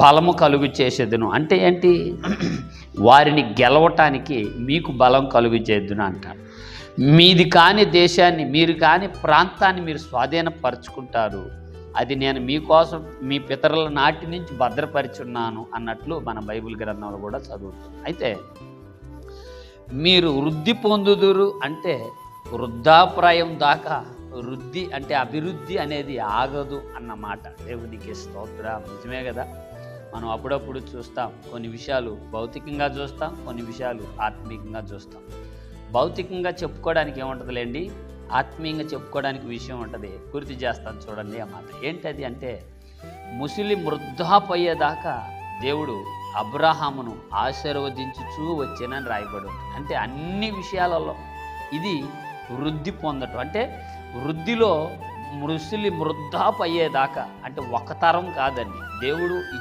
బలము కలుగు చేసేదును. అంటే ఏంటి? వారిని గెలవటానికి మీకు బలం కలుగు చేద్దును అంటాడు. మీది కాని దేశాన్ని, మీరు కాని ప్రాంతాన్ని మీరు స్వాధీనపరుచుకుంటారు. అది నేను మీకోసం మీ పితరుల నాటి నుంచి భద్రపరిచున్నాను అన్నట్లు మన బైబిల్ గ్రంథంలో కూడా చదువుతాం. అయితే మీరు వృద్ధి పొందుదురు అంటే వృద్ధాప్రాయం దాకా వృద్ధి అంటే అభివృద్ధి అనేది ఆగదు అన్నమాట. దేవునికి స్తోత్రం. నిజమే కదా. మనం అప్పుడప్పుడు చూస్తాం, కొన్ని విషయాలు భౌతికంగా చూస్తాం, కొన్ని విషయాలు ఆత్మీయంగా చూస్తాం. భౌతికంగా చెప్పుకోవడానికి ఏముంటుందిలేండి, ఆత్మీయంగా చెప్పుకోవడానికి విషయం ఉంటుంది. గుర్తు చేస్తాను చూడండి ఆ మాట. ఏంటది అంటే, ముసలి వృద్ధాపోయేదాకా దేవుడు అబ్రహామును ఆశీర్వదించుచూ వచ్చానని రాయబడి ఉంటుంది. అంటే అన్ని విషయాలలో ఇది వృద్ధి పొందటం. అంటే వృద్ధిలో ముసలి వృద్ధాపోయేదాకా, అంటే ఒక తరం కాదండి, దేవుడు